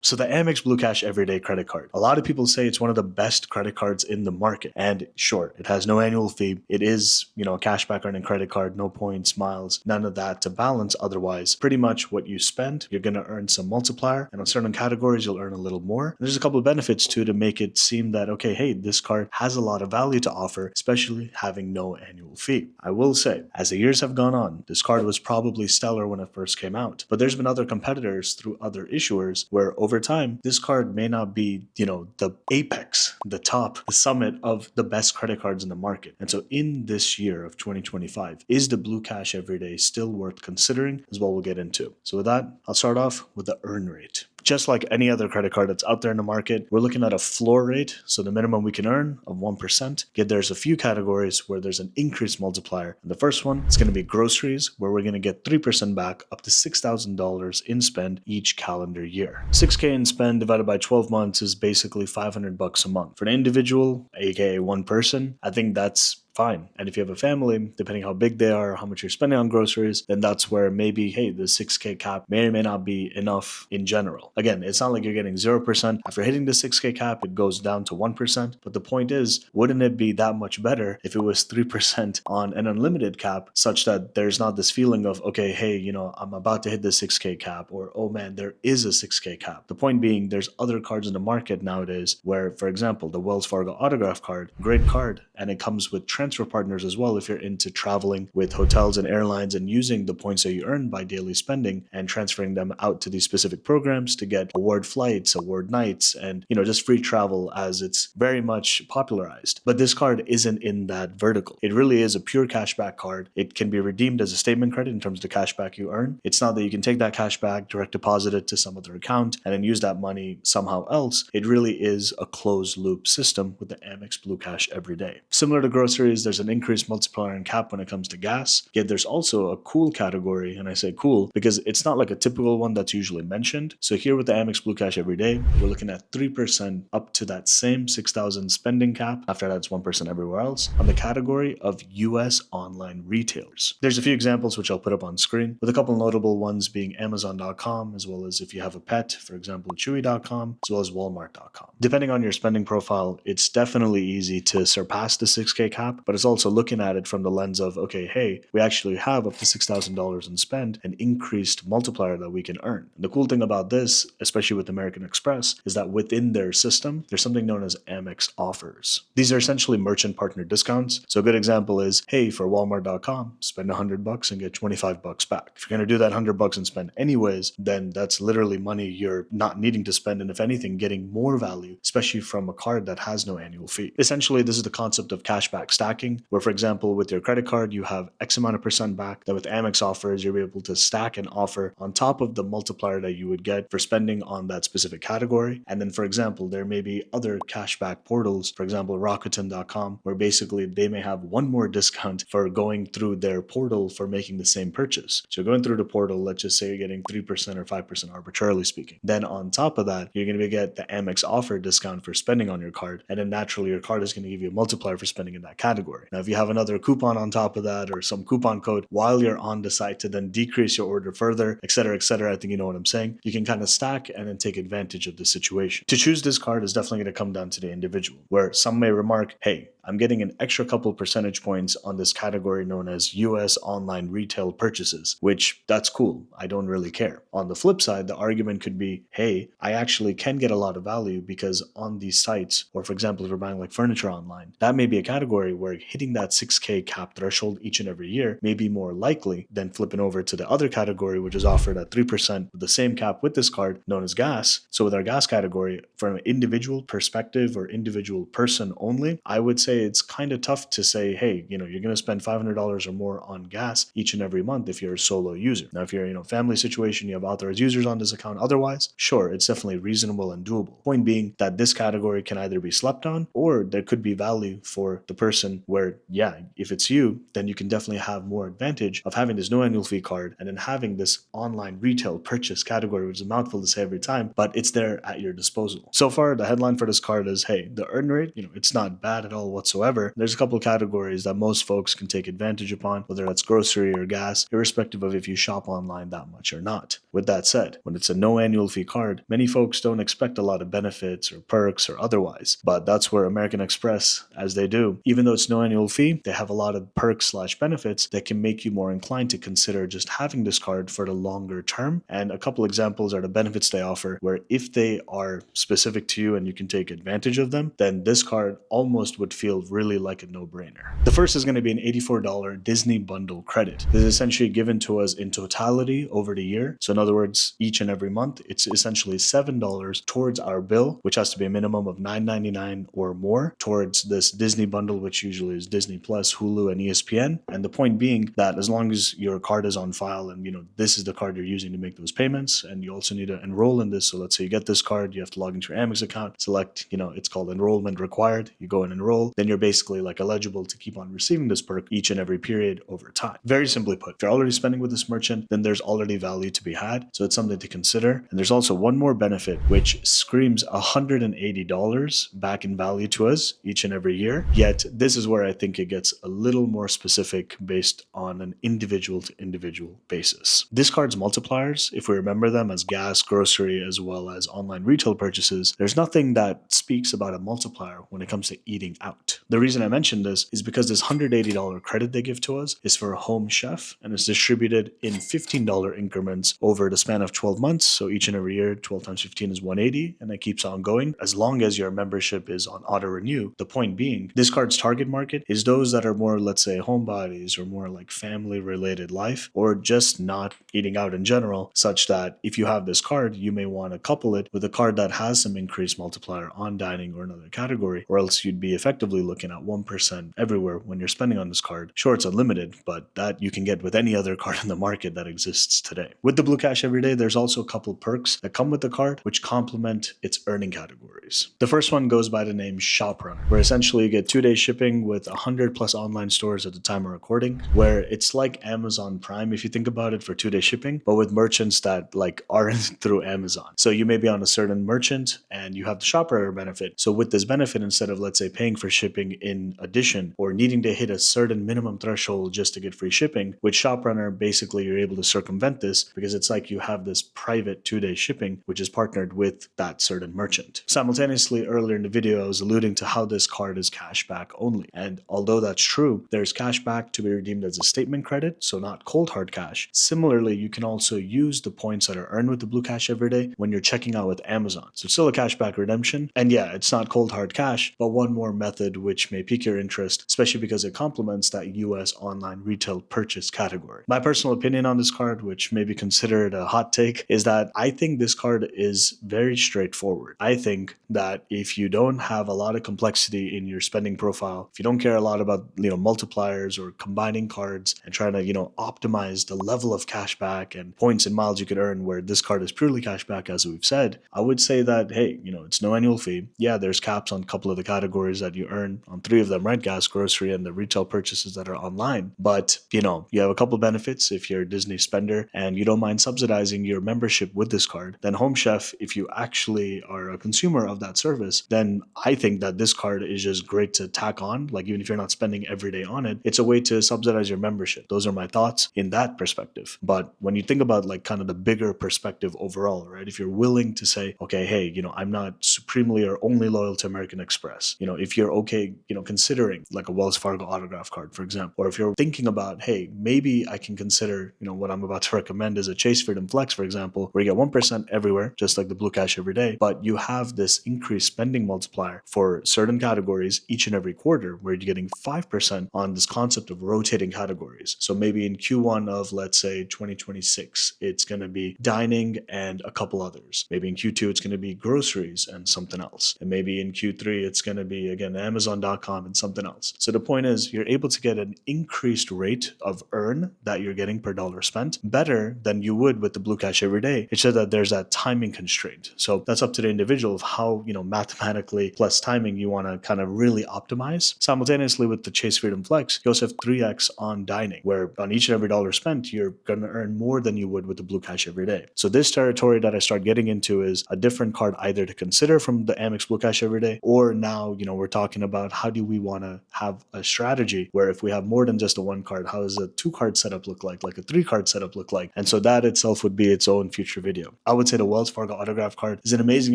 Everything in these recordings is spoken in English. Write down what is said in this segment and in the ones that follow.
So the Amex Blue Cash Everyday credit card. A lot of people say it's one of the best credit cards in the market. And sure, it has no annual fee. It is, a cashback earning credit card, no points, miles, none of that to balance. Otherwise, pretty much what you spend, you're going to earn some multiplier. And on certain categories, you'll earn a little more. And there's a couple of benefits to make it seem that, okay, hey, this card has a lot of value to offer, especially having no annual fee. I will say, as the years have gone on, this card was probably stellar when it first came out. But there's been other competitors through other issuers where over time, this card may not be, the apex, the top, the summit of the best credit cards in the market. And so in this year of 2025, is the Blue Cash Everyday still worth considering? Is what we'll get into. So with that, I'll start off with the earn rate. Just like any other credit card that's out there in the market, we're looking at a floor rate, so the minimum we can earn of 1%. Yet there's a few categories where there's an increased multiplier. And the first one is going to be groceries, where we're going to get 3% back up to $6,000 in spend each calendar year. 6K in spend divided by 12 months is basically $500 a month. For an individual, aka one person, I think that's fine. And if you have a family, depending how big they are, how much you're spending on groceries, then that's where maybe, hey, the 6K cap may or may not be enough in general. Again, it's not like you're getting 0%. After hitting the 6K cap, it goes down to 1%. But the point is, wouldn't it be that much better if it was 3% on an unlimited cap, such that there's not this feeling of, okay, hey, I'm about to hit the 6K cap, or, oh man, there is a 6K cap. The point being, there's other cards in the market nowadays where, for example, the Wells Fargo autograph card, great card, and it comes with transfer partners as well if you're into traveling with hotels and airlines and using the points that you earn by daily spending and transferring them out to these specific programs to get award flights, award nights, and just free travel as it's very much popularized. But this card isn't in that vertical. It really is a pure cashback card. It can be redeemed as a statement credit in terms of the cashback you earn. It's not that you can take that cashback, direct deposit it to some other account, and then use that money somehow else. It really is a closed loop system with the Amex Blue Cash Everyday. Similar to groceries, there's an increased multiplier and cap when it comes to gas. Yet there's also a cool category, and I say cool because it's not like a typical one that's usually mentioned. So here with the Amex Blue Cash Everyday, we're looking at 3% up to that same 6,000 spending cap. After that, it's 1% everywhere else on the category of US online retailers. There's a few examples which I'll put up on screen, with a couple notable ones being Amazon.com, as well as if you have a pet, for example, Chewy.com, as well as Walmart.com. Depending on your spending profile, it's definitely easy to surpass the 6K cap, but it's also looking at it from the lens of, okay, hey, we actually have up to $6,000 in spend, an increased multiplier that we can earn. And the cool thing about this, especially with American Express, is that within their system, there's something known as Amex offers. These are essentially merchant partner discounts. So a good example is, hey, for Walmart.com, spend $100 and get $25 back. If you're going to do that $100 and spend anyways, then that's literally money you're not needing to spend, and if anything, getting more value, especially from a card that has no annual fee. Essentially, this is the concept of cashback stacking, where, for example, with your credit card, you have X amount of percent back. Then with Amex offers, you're able to stack an offer on top of the multiplier that you would get for spending on that specific category. And then, for example, there may be other cashback portals, for example, Rakuten.com, where basically they may have one more discount for going through their portal for making the same purchase. So going through the portal, let's just say you're getting 3% or 5% arbitrarily speaking. Then on top of that, you're going to get the Amex offer discount for spending on your card. And then naturally, your card is going to give you a multiplier for spending in that category. Now, if you have another coupon on top of that or some coupon code while you're on the site to then decrease your order further, etc., etc., I think you know what I'm saying. You can kind of stack and then take advantage of the situation. To choose this card is definitely going to come down to the individual, where some may remark, hey, I'm getting an extra couple percentage points on this category known as US online retail purchases, which that's cool. I don't really care. On the flip side, the argument could be, hey, I actually can get a lot of value because on these sites, or for example, if we're buying like furniture online, that may be a category where hitting that 6K cap threshold each and every year may be more likely than flipping over to the other category, which is offered at 3% with the same cap with this card known as gas. So with our gas category, from an individual perspective or individual person only, I would say it's kind of tough to say, hey, you're going to spend $500 or more on gas each and every month if you're a solo user. Now, if you're family situation, you have authorized users on this account. Otherwise, sure, it's definitely reasonable and doable. Point being that this category can either be slept on, or there could be value for the person where, yeah, if it's you, then you can definitely have more advantage of having this no annual fee card and then having this online retail purchase category, which is a mouthful to say every time, but it's there at your disposal. So far, the headline for this card is, hey, the earn rate, it's not bad at all whatsoever. There's a couple of categories that most folks can take advantage upon, whether that's grocery or gas, irrespective of if you shop online that much or not. With that said, when it's a no annual fee card, many folks don't expect a lot of benefits or perks or otherwise, but that's where American Express, as they do, even though it's no annual fee, they have a lot of perks/benefits that can make you more inclined to consider just having this card for the longer term. And a couple examples are the benefits they offer, where if they are specific to you and you can take advantage of them, then this card almost would feel really like a no-brainer. The first is going to be an $84 Disney bundle credit. This is essentially given to us in totality over the year. So in other words, each and every month, it's essentially $7 towards our bill, which has to be a minimum of $9.99 or more towards this Disney bundle, which usually is Disney Plus, Hulu, and ESPN. And the point being that as long as your card is on file and this is the card you're using to make those payments, and you also need to enroll in this. So let's say you get this card, you have to log into your Amex account, select, it's called enrollment required. You go and enroll, then you're basically like eligible to keep on receiving this perk each and every period over time. Very simply put, if you're already spending with this merchant, then there's already value to be had. So it's something to consider. And there's also one more benefit, which screams $180 back in value to us each and every year. Yet this is where I think it gets a little more specific based on an individual to individual basis. This card's multipliers, if we remember them as gas, grocery, as well as online retail purchases, there's nothing that speaks about a multiplier when it comes to eating out. The reason I mention this is because this $180 credit they give to us is for a home chef, and it's distributed in $15 increments over the span of 12 months. So each and every year, 12 times 15 is 180, and it keeps on going as long as your membership is on auto renew. The point being, this card's target market is those that are more, let's say, homebodies or more like family related life, or just not eating out in general, such that if you have this card, you may want to couple it with a card that has some increased multiplier on dining or another category, or else you'd be effectively looking at 1% everywhere when you're spending on this card. Sure, it's unlimited, but that you can get with any other card in the market that exists today. With the Blue Cash Everyday, there's also a couple perks that come with the card which complement its earning categories. The first one goes by the name Shop Runner, where essentially you get 2-day shipping with 100 plus online stores at the time of recording, where it's like Amazon Prime if you think about it for 2-day shipping, but with merchants that aren't through Amazon. So you may be on a certain merchant and you have the Shop Runner benefit. So with this benefit, instead of let's say paying for shipping in addition or needing to hit a certain minimum threshold just to get free shipping, with Shop Runner basically you're able to circumvent this because it's like you have this private 2-day shipping which is partnered with that certain merchant. Simultaneously, earlier in the video I was alluding to how this card is cashback only, and although that's true, there's cashback to be redeemed as a statement credit, so not cold hard cash. Similarly, you can also use the points that are earned with the Blue Cash Everyday when you're checking out with Amazon. So it's still a cashback redemption, and yeah, it's not cold hard cash, but one more method which may pique your interest, especially because it complements that US online retail purchase category. My personal opinion on this card, which may be considered a hot take, is that I think this card is very straightforward. I think that if you don't have a lot of complexity in your spending profile, if you don't care a lot about multipliers or combining cards and trying to optimize the level of cashback and points and miles you could earn, where this card is purely cashback as we've said, I would say that hey, it's no annual fee. Yeah, there's caps on a couple of the categories that you earn on 3 of them, right? Gas, grocery, and the retail purchases that are online. But you have a couple of benefits if you're a Disney spender and you don't mind subsidizing your membership with this card. Then Home Chef, if you actually are a consumer of that service, then I think that this card is just great to tack on. Even if you're not spending every day on it, it's a way to subsidize your membership. Those are my thoughts in that perspective. But when you think about kind of the bigger perspective overall, right? If you're willing to say, okay, hey, I'm not supremely or only loyal to American Express, if you're okay, considering like a Wells Fargo autograph card, for example, or if you're thinking about, hey, maybe I can consider, what I'm about to recommend is a Chase Freedom Flex, for example, where you get 1% everywhere, just like the Blue Cash Everyday, but you have this increased spending multiplier for certain categories each and every quarter, where you're getting 5% on this concept of rotating categories. So maybe in Q1 of, let's say, 2026, it's going to be dining and a couple others. Maybe in Q2, it's going to be groceries and something else. And maybe in Q3, it's going to be, again, Amazon.com and something else. So the point is, you're able to get an increased rate of earn that you're getting per dollar spent better than you would with the Blue Cash Everyday. It's just that there's that timing constraint. So that's up to the individual of how, mathematically plus timing you want to kind of really optimize. Simultaneously with the Chase Freedom Flex, you also have 3x on dining, where on each and every dollar spent, you're going to earn more than you would with the Blue Cash Everyday. So this territory that I start getting into is a different card either to consider from from the Amex Blue Cash Everyday, or now, we're talking about how do we want to have a strategy where if we have more than just a one card, how does a two card setup look like a three card setup look like? And so that itself would be its own future video. I would say the Wells Fargo autograph card is an amazing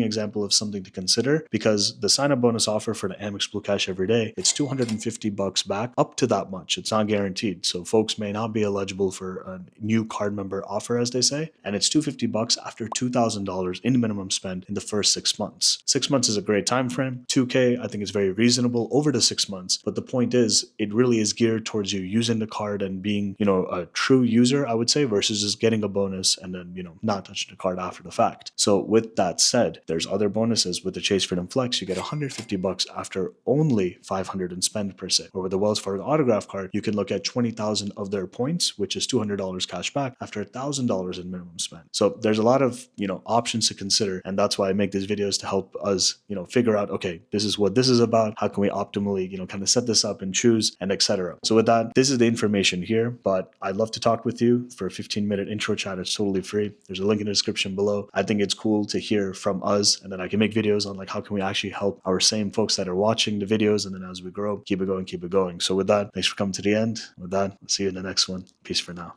example of something to consider, because the sign up bonus offer for the Amex Blue Cash Everyday, it's $250 back, up to that much. It's not guaranteed. So folks may not be eligible for a new card member offer, as they say. And it's $250 after $2,000 in minimum spend in the first 6 months. 6 months is a great time frame. 2K, I think, is very reasonable over the 6 months. But the point is, it really is geared towards you using the card and being, a true user, I would say, versus just getting a bonus and then, not touching the card after the fact. So with that said, there's other bonuses. With the Chase Freedom Flex, you get $150 after only $500 in spend per se. Or with the Wells Fargo autograph card, you can look at 20,000 of their points, which is $200 cash back after $1,000 in minimum spend. So there's a lot of, options to consider. And that's why I make these videos, to help us, figure out, okay, this is what this is about. How can we optimally, kind of set this up and choose, and etc. So with that, this is the information here, but I'd love to talk with you for a 15-minute intro chat. It's totally free. There's a link in the description below. I think it's cool to hear from us, and then I can make videos on like how can we actually help our same folks that are watching the videos, and then as we grow, keep it going, keep it going. So with that, thanks for coming to the end. With that, I'll see you in the next one. Peace for now.